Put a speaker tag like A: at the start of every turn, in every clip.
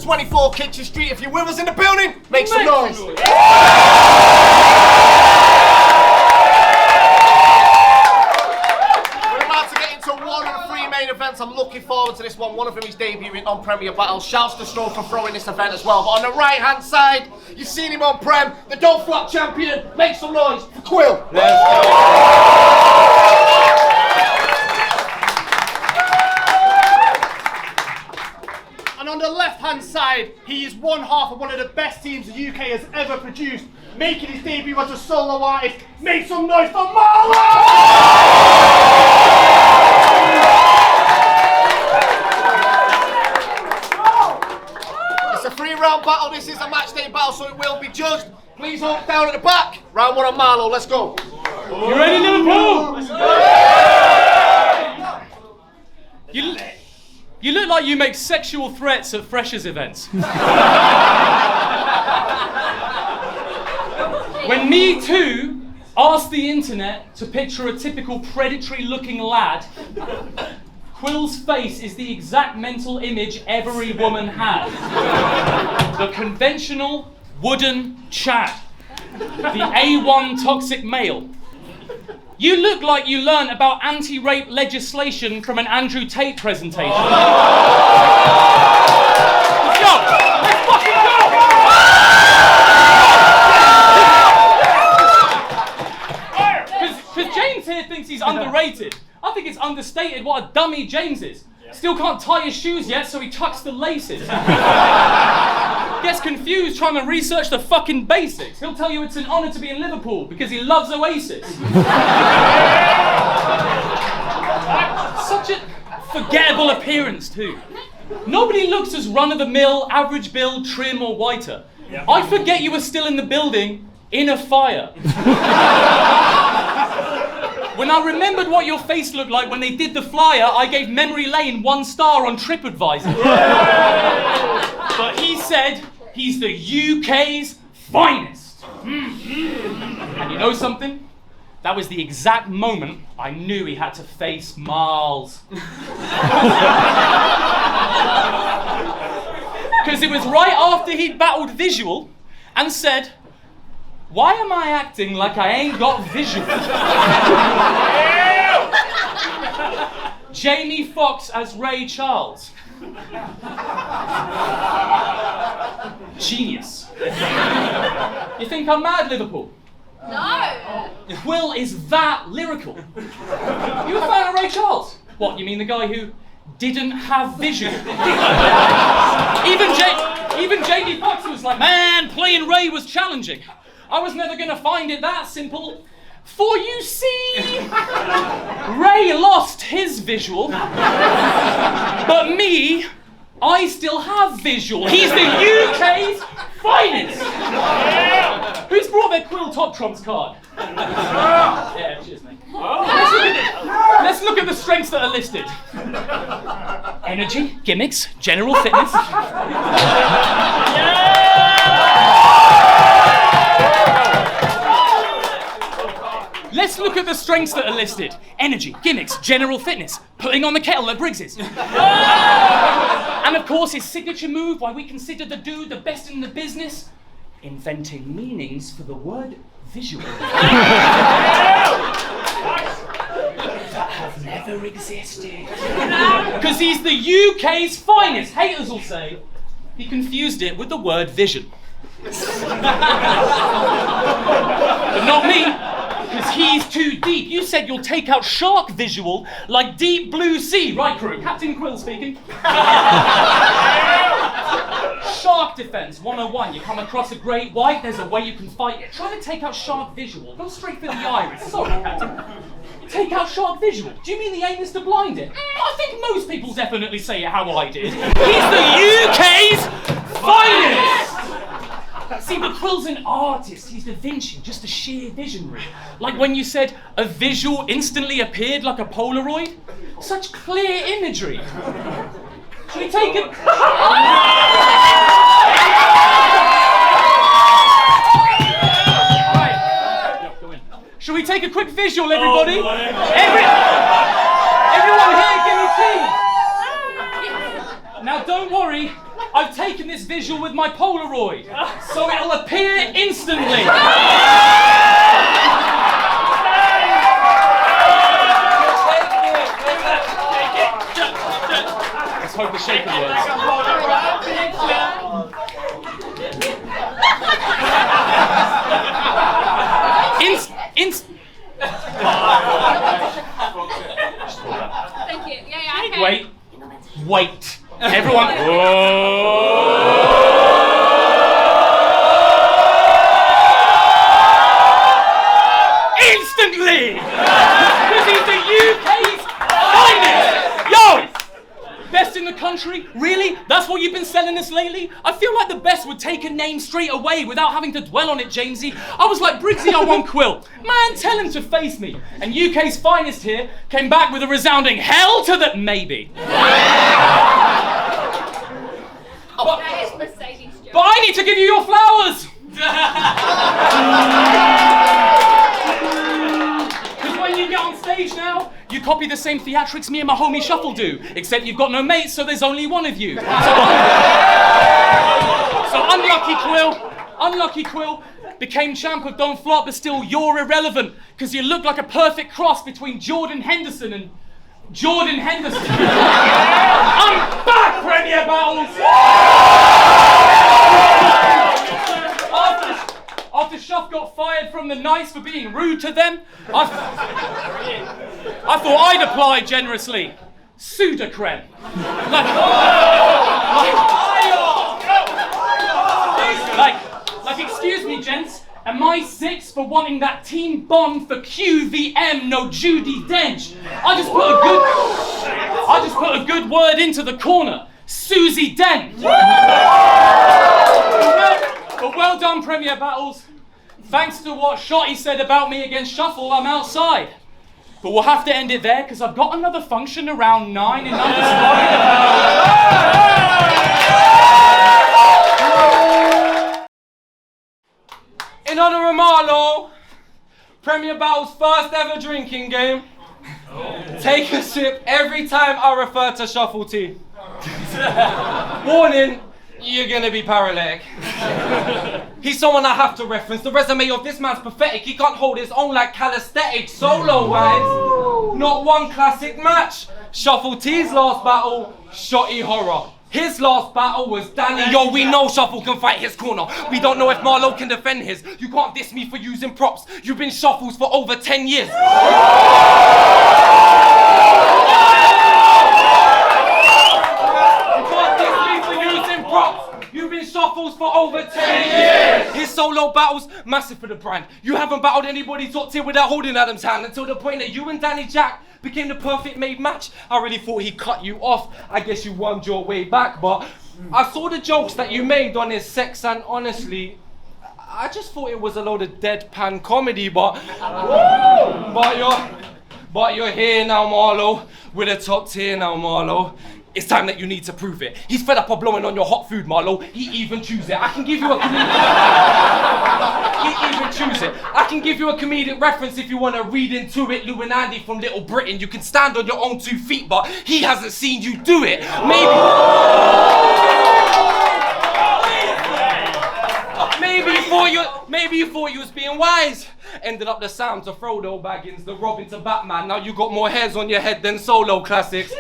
A: 24 Kitchen Street. If you're with us in the building, make some noise. We're about to get into one of the three main events. I'm looking forward to this one. One of them is debuting on Premier Battle. Shouts to Stro for throwing this event as well. But on the right-hand side, you've seen him on Prem, the Don't Flop champion. Make some noise for Quill. Let's go.
B: And on the left-hand side, he is one half of one of the best teams the UK has ever produced, making his debut as a solo artist. Make some noise for Marlo!
A: It's a 3-round battle. This is a match day battle, so it will be judged. Please hold down at the back. Round 1 on Marlo. Let's go.
C: You ready, Liverpool? Let's go! You look like you make sexual threats at freshers events. When Me Too asked the internet to picture a typical predatory-looking lad, Quill's face is the exact mental image every woman has. The conventional wooden Chad. The A1 toxic male. You look like you learned about anti-rape legislation from an Andrew Tate presentation. Let's go! Let's fucking go! Because James here thinks he's underrated. I think it's understated what a dummy James is. Still can't tie his shoes yet, so he tucks the laces. Gets confused trying to research the fucking basics. He'll tell you it's an honour to be in Liverpool because he loves Oasis. Such a forgettable appearance too. Nobody looks as run-of-the-mill, average build, trim or whiter. I forget you were still in the building, in a fire. When I remembered what your face looked like when they did the flyer, I gave Memory Lane 1 star on TripAdvisor. But he said he's the UK's finest. And you know something? That was the exact moment I knew he had to face Miles. Because it was right after he'd battled Vizual and said, "Why am I acting like I ain't got visual?" Jamie Foxx as Ray Charles. Genius. You think I'm mad, Liverpool?
D: No.
C: Quill is that lyrical. You a fan of Ray Charles? What, you mean the guy who didn't have vision? Even Jamie Foxx was like, "Man, playing Ray was challenging. I was never going to find it that simple. For you see, Ray lost his visual, but me, I still have visual. He's the UK's finest." Who's brought their Quill Top Trumps card? Yeah, cheers, mate. Let's look at the strengths that are listed. Energy, gimmicks, general fitness. Let's look at the strengths that are listed. Energy, gimmicks, general fitness, putting on the kettle at Briggs's. And of course his signature move, why we consider the dude the best in the business, inventing meanings for the word visual. That have never existed. Because he's the UK's finest. Haters will say he confused it with the word vision. But not me. Because he's too deep. You said you'll take out shark visual like deep blue sea. Right, crew? Captain Quill speaking. Shark defense 101. You come across a great white, there's a way you can fight it. Try to take out shark visual. Go straight for the iris. Sorry, Captain. Take out shark visual. Do you mean the aim is to blind it? I think most people definitely say it how I did. He's the UK's finest! See, but Quill's an artist. He's Da Vinci, just a sheer visionary. Like when you said a visual instantly appeared like a Polaroid. Such clear imagery. Should we take it? Right. Should we take a quick visual, everybody? Everyone here, give me tea. Now, don't worry. I've taken this visual with my Polaroid, so it'll appear instantly. Let's hope the shaker works.
D: Thank you. Yeah, okay.
C: Wait. Everyone. Instantly! Because he's the UK's finest! Yo! Best in the country? Really? That's what you've been selling us lately? I feel like the best would take a name straight away without having to dwell on it, Jamesy. I was like, Briggsy, I want Quill. Man, tell him to face me. And UK's finest here came back with a resounding hell to the maybe. But I need to give you your flowers! Because when you get on stage now, you copy the same theatrics me and my homie Shuffle do, except you've got no mates, so there's only one of you. So unlucky Quill, became champ of Don't Flop, but still you're irrelevant, because you look like a perfect cross between Jordan Henderson and Jordan Henderson. I'm back, Premier Battles! After Shuff got fired from the Knights for being rude to them, I thought I'd apply generously. Sudocrem. Like, excuse me, gents, am I 6 for wanting that team bond for QVM, no Judi Dench? I just put a good word into the corner. Susie Dent. But well done, Premier Battles. Thanks to what Shotty said about me against Shuffle, I'm outside. But we'll have to end it there, because I've got another function around 9 in
E: In honor of Marlo, Premier Battle's first ever drinking game. Take a sip every time I refer to Shuffle T. Warning, you're gonna be paralytic. He's someone I have to reference. The resume of this man's pathetic. He can't hold his own like calisthenics solo-wise. Not one classic match. Shuffle T's last battle, Shotty Horroh. His last battle was Danny. Yo, we know Shuffle can fight his corner. We don't know if Marlo can defend his. You can't diss me for using props. You've been Shuffles for over 10 years. You've been Shuffles for over 10 years! His solo battles, massive for the brand. You haven't battled anybody top tier without holding Adam's hand until the point that you and Danny Jack became the perfect made match. I really thought he cut you off. I guess you won your way back, but I saw the jokes that you made on his sex, and honestly, I just thought it was a load of deadpan comedy, but you're here now, Marlo. We're the top tier now, Marlo. It's time that you need to prove it. He's fed up of blowing on your hot food, Marlo. He even choose it. I can give you a comedic reference if you want to read into it. Lou and Andy from Little Britain. You can stand on your own 2 feet, but he hasn't seen you do it. Maybe you thought you was being wise. Ended up the Sam to Frodo Baggins, the Robin to Batman. Now you got more hairs on your head than solo classics.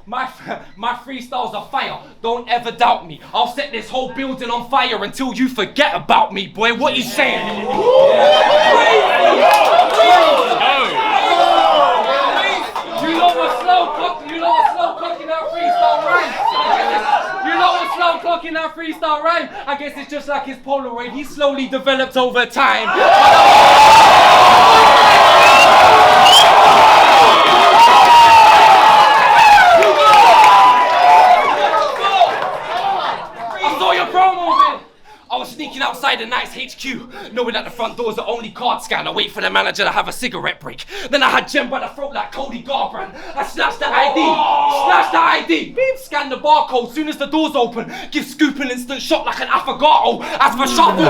E: My freestyles are fire. Don't ever doubt me. I'll set this whole building on fire until you forget about me, boy. What you saying? You know what's slow clocking that freestyle rhyme? I guess it's just like his Polaroid. He slowly developed over time. I saw your promo, man. I was sneaking outside the Knights HQ, knowing that the front door's the only card scanner, wait for the manager to have a cigarette break. Then I had Jem by the throat like Cody Garbrandt. I snatched the ID, beep, scan the barcode, soon as the door's open, give Scoop an instant shot like an affogato. As for Shuffle,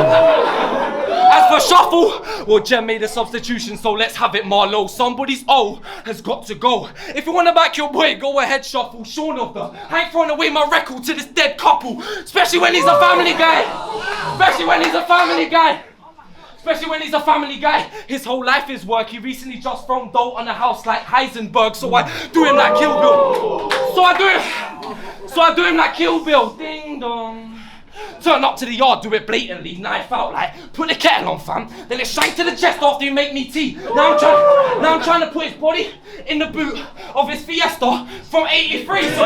E: As for Shuffle, well, Jem made a substitution, so let's have it, Marlo. Somebody's O has got to go. If you want to back your boy, go ahead, Shuffle. Sean of the, I ain't throwing away my record to this dead couple, especially when he's a family guy. Especially when he's a family guy. Especially when he's a family guy. His whole life is work. He recently just thrown dough on a house like Heisenberg, so I do him like Kill Bill. So I do him like Kill Bill. Ding dong. Turn up to the yard, do it blatantly, knife out like, put the kettle on, fam. Then it's straight to the chest after you make me tea. Now I'm trying to put his body in the boot of his Fiesta from '83. So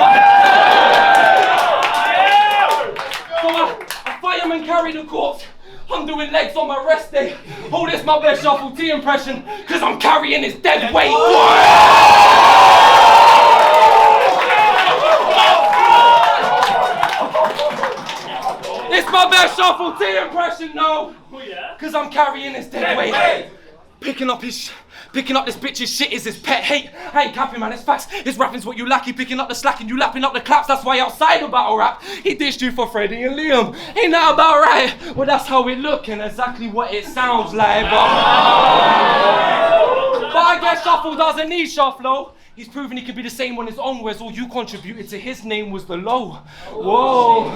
E: a fireman carry the corpse. I'm doing legs on my rest day. Oh, this my best Shuffle T impression, cause I'm carrying his dead weight. It's my best Shuffle T impression, no.
B: Oh yeah?
E: Cause I'm carrying his dead weight. Picking up this bitch's shit is his pet hate. I ain't capping, man, it's facts. His rapping's what you lack. He picking up the slack and you lapping up the claps. That's why outside of battle rap, he dished you for Freddie and Liam. Ain't that about right? Well, that's how it look and exactly what it sounds like. But I guess Shuffle doesn't need Shuffle. He's proven he could be the same on his own, whereas all you contributed to his name was the low. Whoa.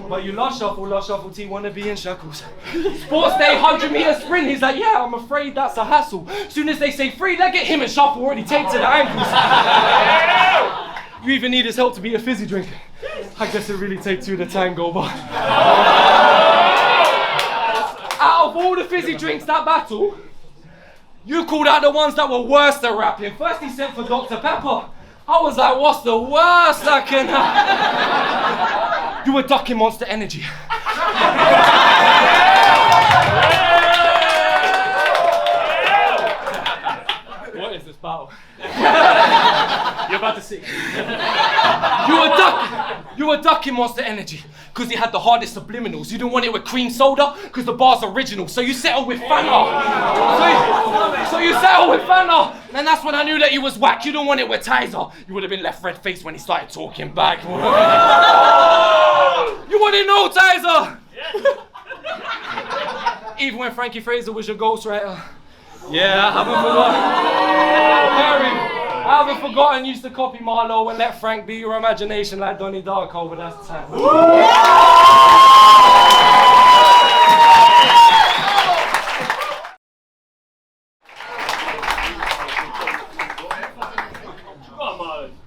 E: But you lost Shuffle T, wanna be in shackles. Sports day, 100-meter sprint, he's like, yeah, I'm afraid that's a hassle. Soon as they say free, they get him and Shuffle already taped to the ankles. You even need his help to be a fizzy drink. I guess it really takes two to tango, but... Out of all the fizzy drinks that battle, you called out the ones that were worst at rapping. First he sent for Dr. Pepper. I was like, what's the worst I can have? You were ducking Monster Energy. What is this battle?
B: You're about to see.
E: You were ducking Monster Energy because he had the hardest subliminals. You didn't want it with cream soda because the bar's original. So you settled with Fanta. So you settled with Fanta. And that's when I knew that you was whack. You didn't want it with Tizer. You would have been left red-faced when he started talking back. You wanted no Tizer. Even when Frankie Fraser was your ghostwriter. Yeah, I haven't forgotten. Harry, I haven't forgotten you used to copy Marlo and let Frank be your imagination like Donnie Darko, but that's the time.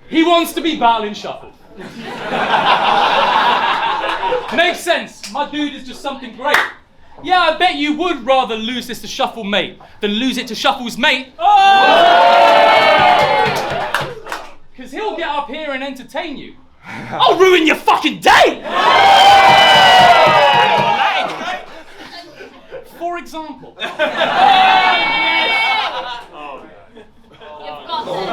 C: He wants to be battling Shuffle. Makes sense. My dude is just something great. Yeah, I bet you would rather lose this to Shuffle mate than lose it to Shuffle's mate. Because he'll get up here and entertain you. I'll ruin your fucking day! For example.
D: You've got this.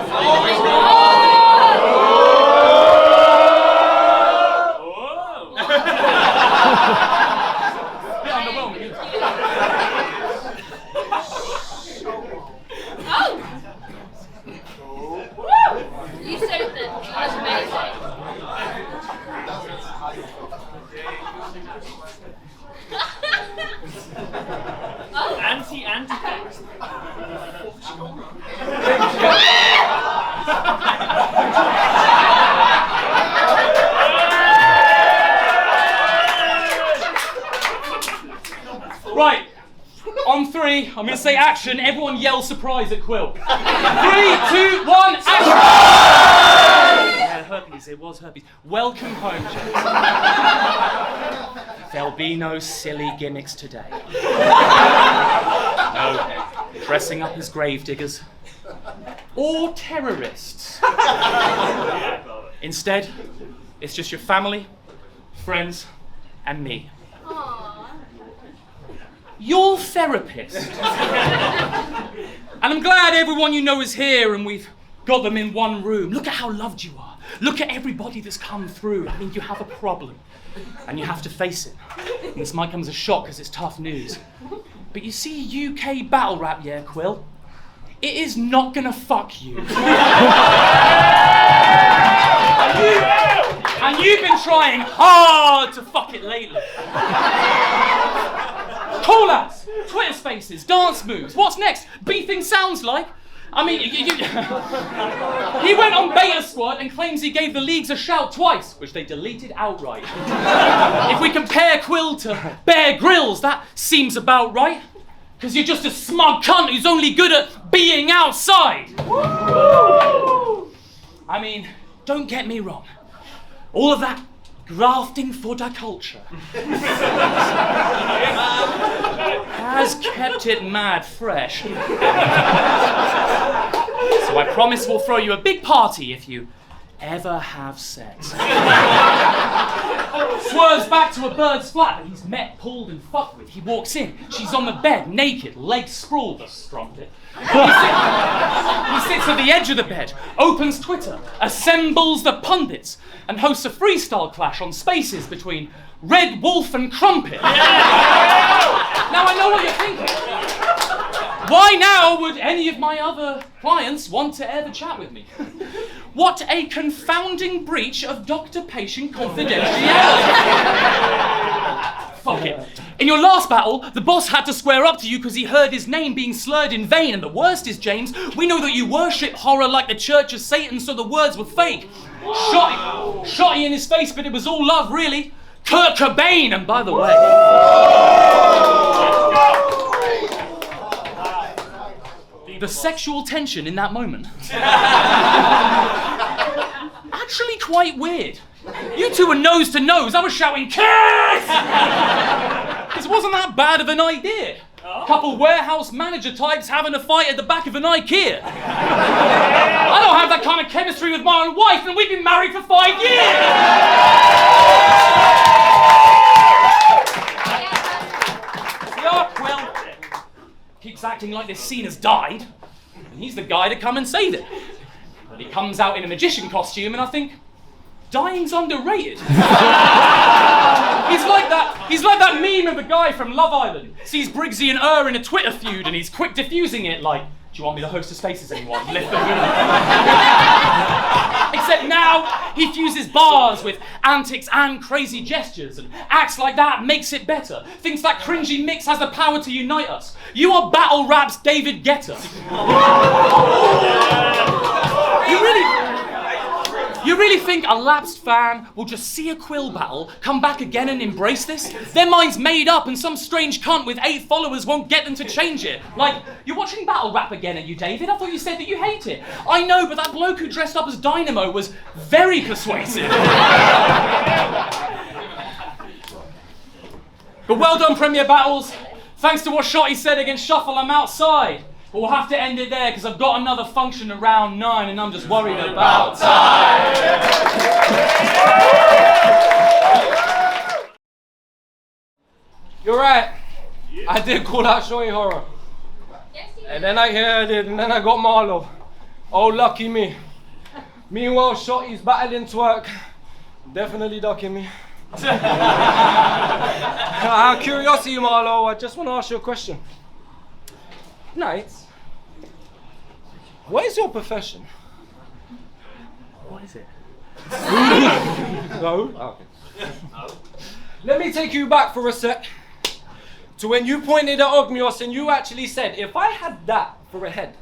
D: You said that. That was amazing.
B: Anti-text.
C: Right. On three, I'm going to say action. Everyone yell surprise at Quill. 3, 2, 1, action! Yeah, herpes. It was herpes. Welcome home, gents. There'll be no silly gimmicks today. No dressing up as gravediggers or terrorists. Instead, it's just your family, friends, and me.
D: Aww.
C: Your therapist. And I'm glad everyone you know is here and we've got them in one room. Look at how loved you are. Look at everybody that's come through. I mean, you have a problem and you have to face it. And this might come as a shock because it's tough news. But you see, UK battle rap, yeah, Quill? It is not gonna fuck you. And you've been trying hard to fuck it lately. Call-outs, Twitter spaces, dance moves. What's next? Beefing sounds like. I mean, he went on Beta Squad and claims he gave the leagues a shout twice, which they deleted outright. If we compare Quill to Bear Grylls, that seems about right. Because you're just a smug cunt who's only good at being outside. I mean, don't get me wrong. All of that grafting for the culture has kept it mad fresh. So I promise we'll throw you a big party if you ever have sex. Swerves back to a bird's flat that he's met, pulled and fucked with. He walks in. She's on the bed, naked, legs sprawled, the strong bit. He sits at the edge of the bed, opens Twitter, assembles the pundits, and hosts a freestyle clash on Spaces between Red Wolf and Crumpet. Now I know what you're thinking. Why now would any of my other clients want to ever chat with me? What a confounding breach of doctor-patient confidentiality. Fuck it. In your last battle, the boss had to square up to you because he heard his name being slurred in vain, and the worst is, James, we know that you worship horror like the Church of Satan, so the words were fake. Shotty in his face, but it was all love, really. Kurt Cobain, and by the way... The sexual tension in that moment. Actually quite weird. You two were nose to nose. I was shouting, kiss! This wasn't that bad of an idea. Couple warehouse manager types having a fight at the back of an IKEA. I don't have that kind of chemistry with my own wife, and we've been married for 5 years. Yeah, Quill keeps acting like this scene has died, and he's the guy to come and save it. But he comes out in a magician costume, and I think, dying's underrated. He's like that meme of the guy from Love Island. Sees Briggsy and in a Twitter feud, and he's quick diffusing it like, do you want me to host a Spaces anyone? Lift the moon. Except now, he fuses bars with antics and crazy gestures, and acts like that makes it better. Thinks that cringy mix has the power to unite us. You are battle rap's David Guetta. You really think a lapsed fan will just see a Quill battle, come back again and embrace this? Their mind's made up and some strange cunt with 8 followers won't get them to change it. Like, you're watching battle rap again, are you, David? I thought you said that you hate it. I know, but that bloke who dressed up as Dynamo was very persuasive. But well done, Premier Battles. Thanks to what Shotty said against Shuffle, I'm outside. But we'll have to end it there because I've got another function around 9 and I'm just worried about time.
E: You're right. I did call out Shotty Horroh.
D: Yes, you
E: And then I heard it, and then I got Marlo. Oh, lucky me. Meanwhile, Shotty's battling twerk. Definitely ducking me. Out of curiosity, Marlo, I just want to ask you a question. Knights, what is your profession?
C: What is it?
E: No? Okay. Let me take you back for a sec to when you pointed at Ogmios and you actually said, if I had that for a head.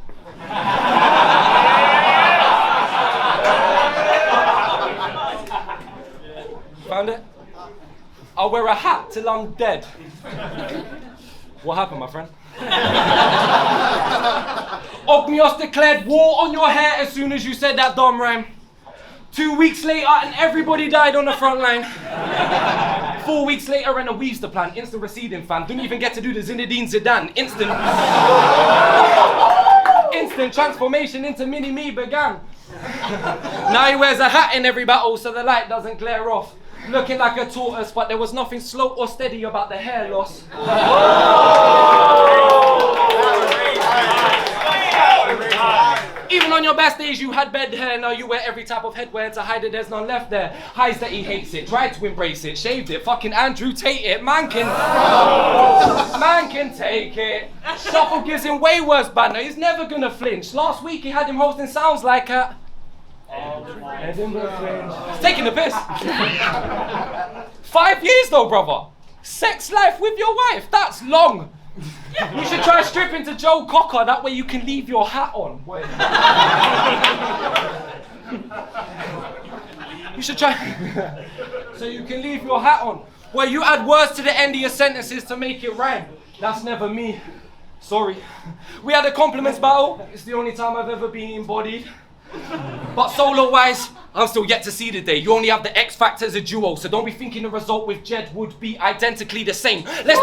E: Found it? I'll wear a hat till I'm dead. What happened, my friend? Ogmios declared war on your hair as soon as you said that dumb rhyme. 2 weeks later and everybody died on the front line. 4 weeks later and a weaves the plan. Instant receding fan. Didn't even get to do the Zinedine Zidane. Instant transformation into mini-me began. Now he wears a hat in every battle so the light doesn't glare off. Looking like a tortoise, but there was nothing slow or steady about the hair loss. Even on your best days you had bed hair, now you wear every type of headwear to hide it, there's none left there. Hides that he hates it, tried to embrace it, shaved it, fucking Andrew Tate it, man can take it. Shuffle gives him way worse banner, he's never gonna flinch. Last week he had him hosting sounds like a Edinburgh Fringe. He's taking the piss. 5 years though, brother. Sex life with your wife, that's long. You should try stripping to Joe Cocker, that way you can leave your hat on. You should try, so you can leave your hat on. Where you add words to the end of your sentences to make it rhyme. That's never me. Sorry. We had a compliments battle. It's the only time I've ever been embodied. But solo-wise, I'm still yet to see the day. You only have the X Factor as a duo, so don't be thinking the result with Jed would be identically the same. Let's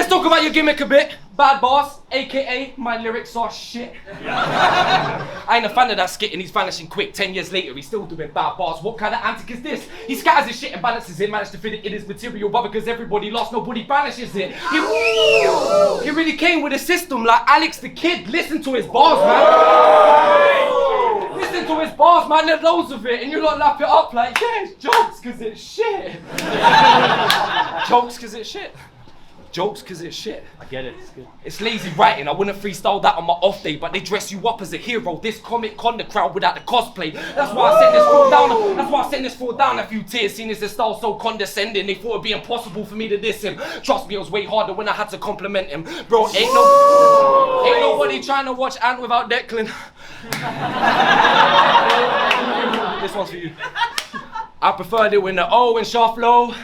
E: talk about your gimmick a bit. Bad Boss, aka my lyrics are shit. I ain't a fan of that skit and he's vanishing quick. 10 years later, he's still doing Bad Boss. What kind of antic is this? He scatters his shit and balances it, managed to fit it in his material, but because everybody lost, nobody banishes it. He really came with a system like Alex the Kid. Listen to his bars, man. Listen to his bars, man. There's loads of it, and you lot lap it up like, yeah, it's jokes because it's shit. Jokes because it's shit. Jokes because it's shit.
C: I get it, it's good.
E: It's lazy writing, I wouldn't freestyle that on my off day, but they dress you up as a hero. This comic con the crowd without the cosplay. That's why I sent this fool down a few tears, seeing as his style so condescending. They thought it'd be impossible for me to diss him. Trust me, it was way harder when I had to compliment him. Bro, ain't nobody trying to watch Ant without Declan. This one's for you. I preferred it when the O in Shaflow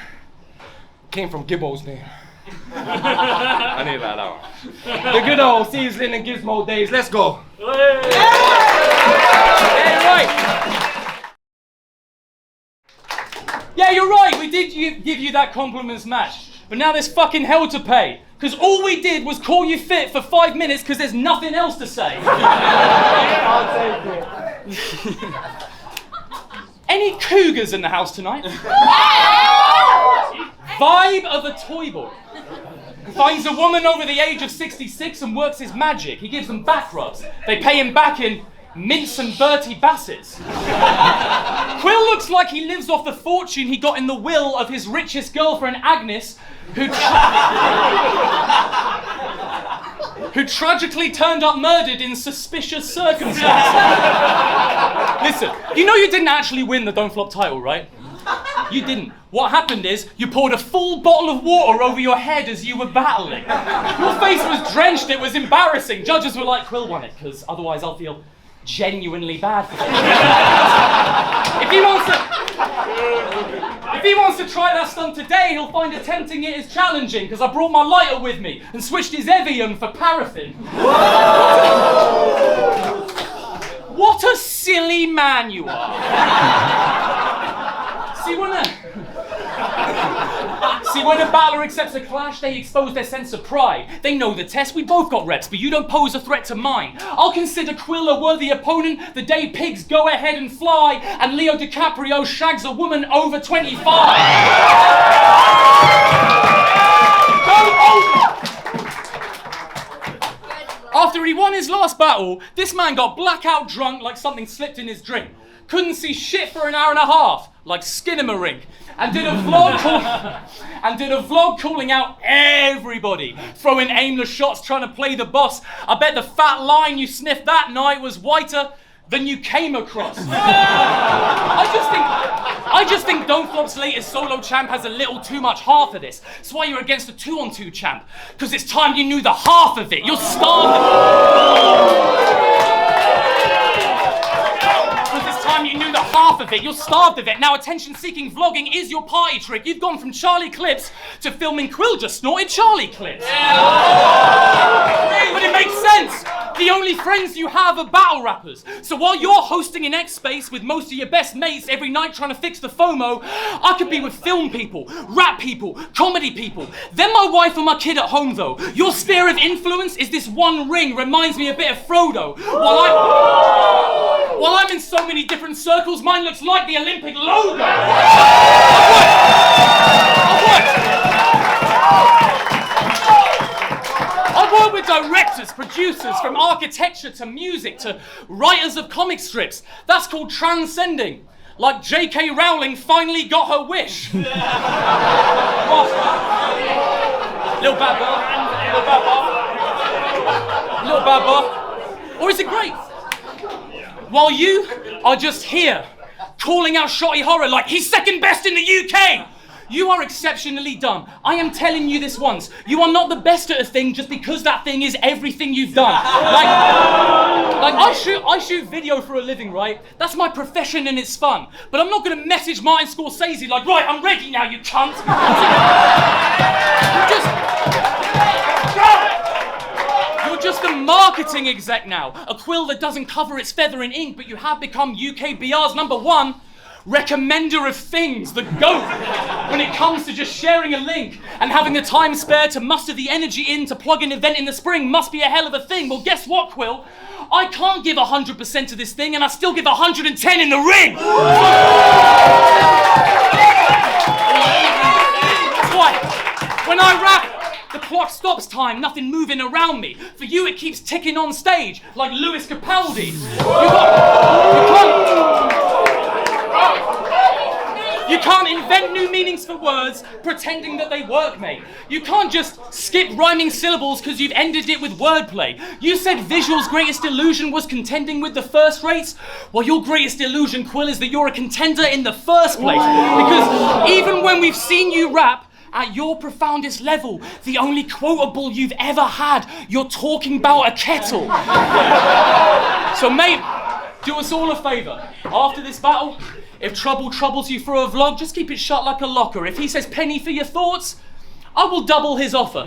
E: came from Gibbo's name. I need that one. The good old Seaslin and Gizmo days. Let's go. Hey, right.
C: Yeah, you're right. We did give you that compliments match. But now there's fucking hell to pay. Because all we did was call you fit for 5 minutes because there's nothing else to say.
B: I'll take it.
C: Any cougars in the house tonight? Vibe of a toy boy. Finds a woman over the age of 66 and works his magic. He gives them back rubs. They pay him back in mince and Bertie Bassets. Quill looks like he lives off the fortune he got in the will of his richest girlfriend, Agnes, who tragically turned up murdered in suspicious circumstances. Listen, you know you didn't actually win the Don't Flop title, right? You didn't. What happened is, you poured a full bottle of water over your head as you were battling. Your face was drenched, it was embarrassing. Judges were like, Quill won it, because otherwise I'll feel genuinely bad for him. If he wants to try that stunt today, he'll find attempting it is challenging, because I brought my lighter with me and switched his Evian for paraffin. What a silly man you are. See, when a battler accepts a clash, they expose their sense of pride. They know the test, we both got reps, but you don't pose a threat to mine. I'll consider Quill a worthy opponent the day pigs go ahead and fly, and Leo DiCaprio shags a woman over 25. After he won his last battle, this man got blackout drunk like something slipped in his drink. Couldn't see shit for an hour and a half, like Skinamarink, and did a vlog calling out everybody, throwing aimless shots, trying to play the boss. I bet the fat line you sniffed that night was whiter than you came across. I just think Don't Flop's latest solo champ has a little too much half of this. That's why you're against a 2-on-2 champ, because it's time you knew the half of it. You're starved. You knew the half of it, you're starved of it. Now attention-seeking vlogging is your party trick. You've gone from Charlie clips to filming Quill just snorted Charlie clips. But it makes sense. The only friends you have are battle rappers. So while you're hosting an X space with most of your best mates every night trying to fix the FOMO, I could be with film people, rap people, comedy people. Then my wife and my kid at home though. Your sphere of influence is this one ring, reminds me a bit of Frodo. While I'm in so many different circles, mine looks like the Olympic logo. I've worked with directors, producers, from architecture to music to writers of comic strips. That's called transcending. Like J.K. Rowling finally got her wish. Little bad bar. Or is it great? While you are just here, calling out Shotty Horroh like he's second best in the UK. You are exceptionally dumb. I am telling you this once. You are not the best at a thing just because that thing is everything you've done. Like I shoot video for a living, right? That's my profession and it's fun. But I'm not gonna message Martin Scorsese like, right, I'm ready now, you cunt. You're just a marketing exec now. A quill that doesn't cover its feather in ink, but you have become UKBR's #1 recommender of things, the GOAT, when it comes to just sharing a link and having the time spare to muster the energy in to plug an event in the spring must be a hell of a thing. Well, guess what, Quill? I can't give 100% to this thing and I still give 110 in the ring. That's why, when I rap, the clock stops time, nothing moving around me. For you, it keeps ticking on stage, like Lewis Capaldi. You can't invent new meanings for words, pretending that they work, mate. You can't just skip rhyming syllables because you've ended it with wordplay. You said Vizual's greatest illusion was contending with the first rates? Well, your greatest illusion, Quill, is that you're a contender in the first place. Because even when we've seen you rap, at your profoundest level, the only quotable you've ever had, you're talking about a kettle. So mate, do us all a favour. After this battle, if Trouble troubles you for a vlog, just keep it shut like a locker. If he says penny for your thoughts, I will double his offer.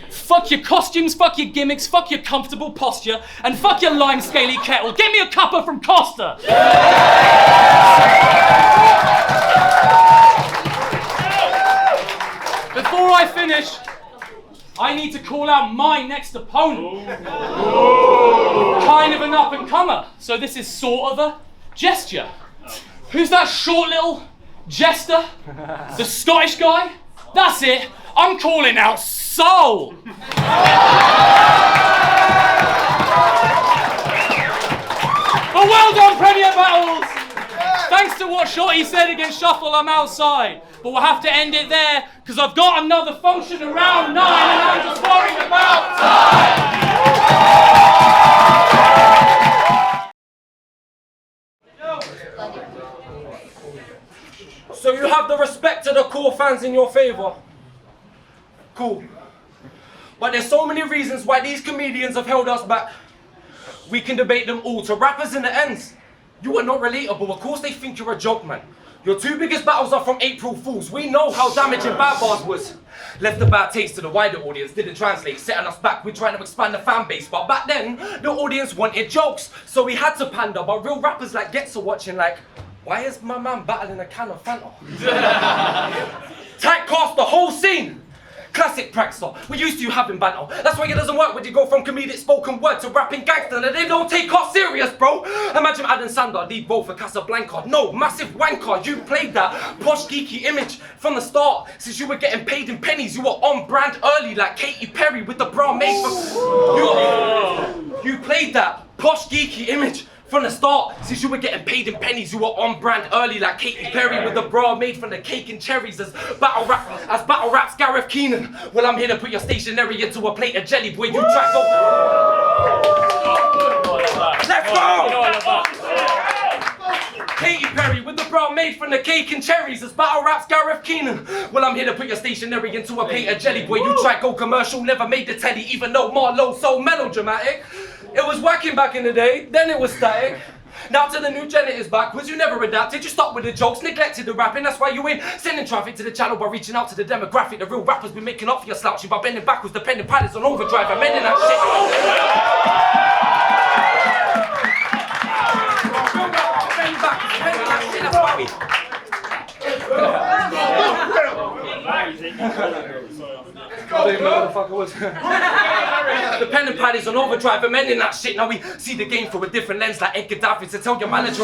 C: Fuck your costumes, fuck your gimmicks, fuck your comfortable posture, and fuck your lime scaly kettle. Get me a cuppa from Costa. Before I finish, I need to call out my next opponent. Kind of an up-and-comer, so this is sort of a gesture. Who's that short little jester? The Scottish guy? That's it, I'm calling out Soul. But well done, Premier Battles! Thanks to what Shotty said against Shuffle, I'm outside. But we'll have to end it there, because I've got another function around 9 and I'm just worried about
E: time! So you have the respect of the core fans in your favour. Cool. But there's so many reasons why these comedians have held us back. We can debate them all. To rappers in the ends, you are not relatable. Of course they think you're a joke, man. Your 2 biggest battles are from April Fools. We know how damaging Bad Bars was. Left a bad taste to the wider audience, didn't translate, setting us back. We're trying to expand the fan base, but back then, the audience wanted jokes, so we had to pander. But real rappers like Gets are watching like, why is my man battling a can of Fanta? Typecast the whole scene. Classic prankster. We're used to you having banter. That's why it doesn't work when you go from comedic spoken word to rapping gangster and they don't take us serious, bro. Imagine Adam Sandler, lead role for Casablanca. No, massive wanker. You played that posh geeky image from the start. Since you were getting paid in pennies, you were on brand early like Katy Perry with the bra made for... You played that posh geeky image from the start. Since you were getting paid in pennies, you were on brand early like Katy Perry with the bra made from the cake and cherries. As battle raps Gareth Keenan. Well, I'm here to put your stationery into a plate of jelly, boy. You track go. Let's go! Katy Perry with the bra made from the cake and cherries. As battle raps Gareth Keenan. Well, I'm here to put your stationery into a plate of jelly, boy. You try go commercial, never made the telly, even though Marlo's so melodramatic. It was working back in the day, then it was static. Now to the new gen it is backwards, you never adapted, you stopped with the jokes, neglected the rapping, that's why you ain't sending traffic to the channel by reaching out to the demographic. The real rappers been making up for your slouching by bending backwards, depending pilots on overdrive, amending that shit. That's why the pen and pad is on overdrive, amending that shit. Now we see the game through a different lens like Edgar Davids to tell your manager.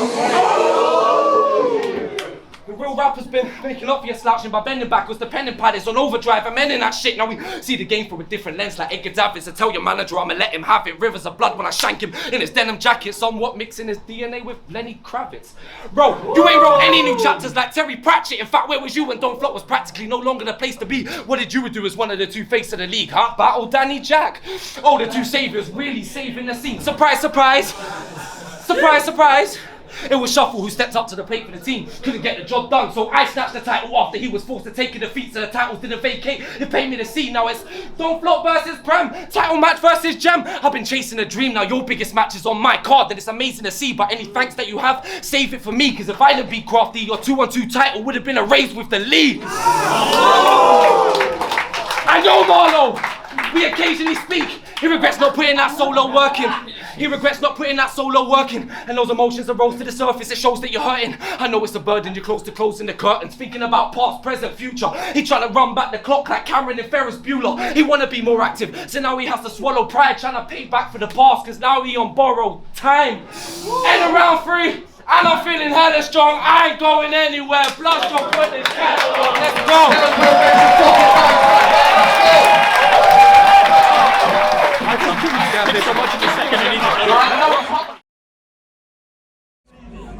E: The real rappers been making up for your slouching by bending backwards. The pen and pad is on overdrive, amending that shit. Now we see the game through a different lens like Edgar Davids to tell your manager I'ma let him have it. Rivers of blood when I shank him in his denim jacket, somewhat mixing his DNA with Lenny Kravitz. Bro, you ain't wrote any new chapters like Terry Pratchett. In fact, where was you when Don't Flop was practically no longer the place to be? What did you do as one of the 2 faces of the league, huh? Battle Danny Jack. Oh, the 2 saviors really saving the scene. Surprise, surprise. Surprise, surprise. It was Shuffle who stepped up to the plate for the team, couldn't get the job done, so I snatched the title after he was forced to take a defeat, so the titles didn't vacate. It paid me to see, now it's Don't Flop versus Prem, title match versus Gem. I've been chasing a dream, now your biggest match is on my card, and it's amazing to see, but any thanks that you have, save it for me, cause if I didn't beat Crafty, your 2-on-2 title would have been erased with the league. I know Marlo, we occasionally speak. He regrets not putting that solo work in. He regrets not putting that solo work in. And those emotions arose to the surface, it shows that you're hurting. I know it's a burden, you're close to closing the curtain. Speaking about past, present, future. He trying to run back the clock like Cameron and Ferris Bueller. He wanna be more active, so now he has to swallow pride, trying to pay back for the past, cause now he on borrowed time. And around 3, and I'm feeling hella strong. I ain't going anywhere. Bloodstro put this catalog. Let's go.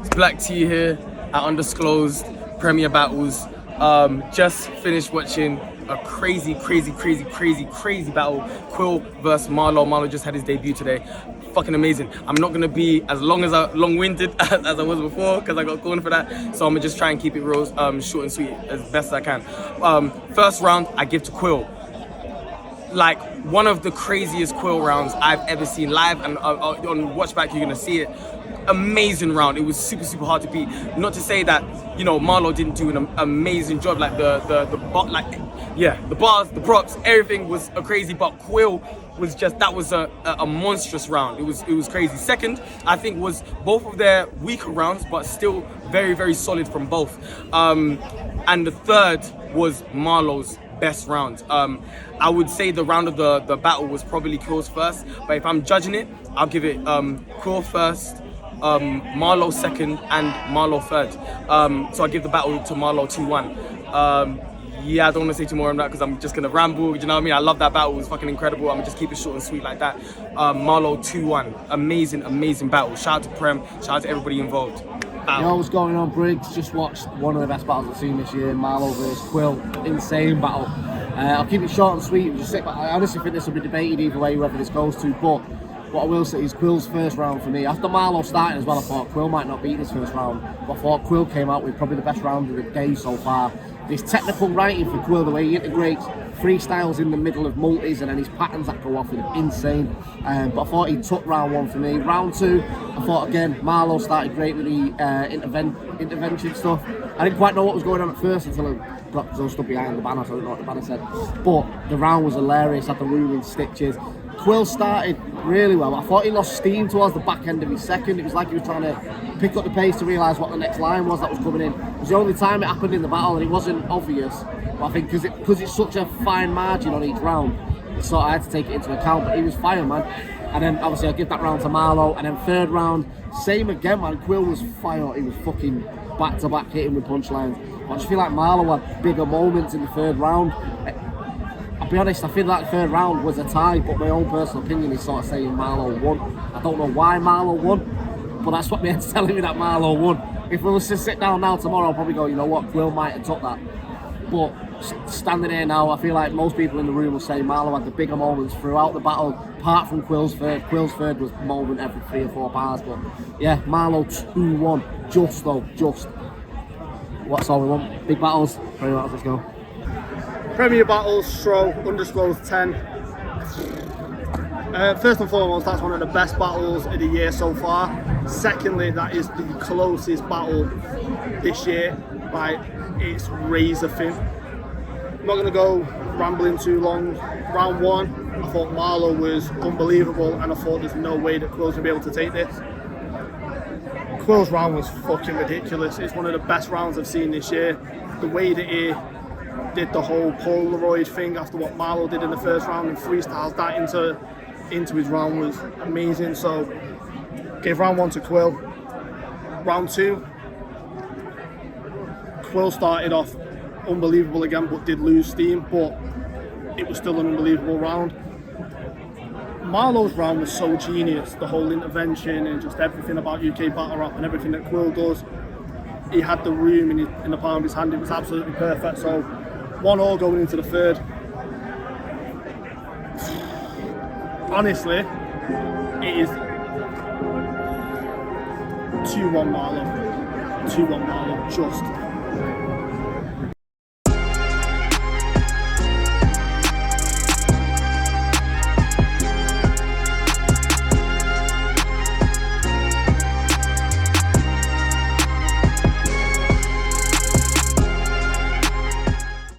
F: It's Black T here at Undisclosed Premier Battles. Just finished watching a crazy battle. Quill versus Marlo. Marlo just had his debut today. Fucking amazing. I'm not gonna be as long-winded as I was before because I got cornered for that. So I'm gonna just try and keep it real, short and sweet as best as I can. First round I give to Quill. Like one of the craziest Quill rounds I've ever seen live, and on Watchback you're gonna see it. Amazing round. It was super hard to beat. Not to say that, you know, Marlo didn't do an amazing job. Like the bars, the props, everything was crazy. But Quill was just, that was a monstrous round. It was crazy. Second, I think, was both of their weaker rounds, but still very solid from both. And the third was Marlo's best round. I would say the round of the battle was probably Quill's first, but if I'm judging it, I'll give it Quill first, Marlo second, and Marlo third. So I give the battle to Marlo 2-1. Yeah, I don't want to say too more on that because I'm just gonna ramble. You know what I mean? I love that battle. It was fucking incredible. I'm gonna just keep it short and sweet like that. Marlo 2-1. Amazing battle. Shout out to Prem. Shout out to everybody involved.
G: Yo, what's going on, Briggz? Just watched one of the best battles I've seen this year, Marlo versus Quill. Insane battle. I'll keep it short and sweet. I honestly think this will be debated either way, whoever this goes to, but what I will say is Quill's first round for me. After Marlo starting as well, I thought Quill might not beat his first round, but I thought Quill came out with probably the best round of the day so far. This technical writing for Quill, the way he integrates freestyles in the middle of multis and then his patterns that go off are insane. But I thought he took round 1 for me. Round 2, I thought again, Marlo started great with the intervention stuff. I didn't quite know what was going on at first until I got stood behind the banner, so I don't know what the banner said. But the round was hilarious, had the room in stitches. Quill started really well. I thought he lost steam towards the back end of his second. It was like he was trying to pick up the pace to realise what the next line was that was coming in. It was the only time it happened in the battle and it wasn't obvious. But I think because it's such a fine margin on each round, so I had to take it into account. But he was fire, man. And then obviously I give that round to Marlo. And then third round, same again, man. Quill was fire. He was fucking back-to-back hitting with punchlines. But I just feel like Marlo had bigger moments in the third round. I'll be honest, I feel like the third round was a tie, but my own personal opinion is sort of saying Marlo won. I don't know why Marlo won, but that's what my head's telling me, that Marlo won. If we was to sit down now tomorrow, I'll probably go, you know what, Quill might have took that. But standing here now, I feel like most people in the room will say Marlo had the bigger moments throughout the battle, apart from Quill's third. Quill's third was moment every 3 or 4 bars, but yeah, Marlo 2-1, just. What's all we want? Big battles, Premier Battles, let's go.
B: Premier Battles, Stro, Undisclosed 10. First and foremost, that's one of the best battles of the year so far. Secondly, that is the closest battle this year. Like, it's razor thin. I'm not going to go rambling too long. Round 1, I thought Marlo was unbelievable, and I thought there's no way that Quill's going to be able to take this. Quill's round was fucking ridiculous. It's one of the best rounds I've seen this year. The way that he did the whole Polaroid thing after what Marlo did in the first round and freestyles that into his round was amazing. So gave round 1 to Quill. Round 2, Quill started off unbelievable again, but did lose steam, but it was still an unbelievable round. Marlo's round was so genius, the whole intervention and just everything about UK battle rap and everything that Quill does. He had the room in the palm of his hand. It was absolutely perfect. So 1-1 going into the third. Honestly, it is 2-1 Marlo. 2-1 Marlo, just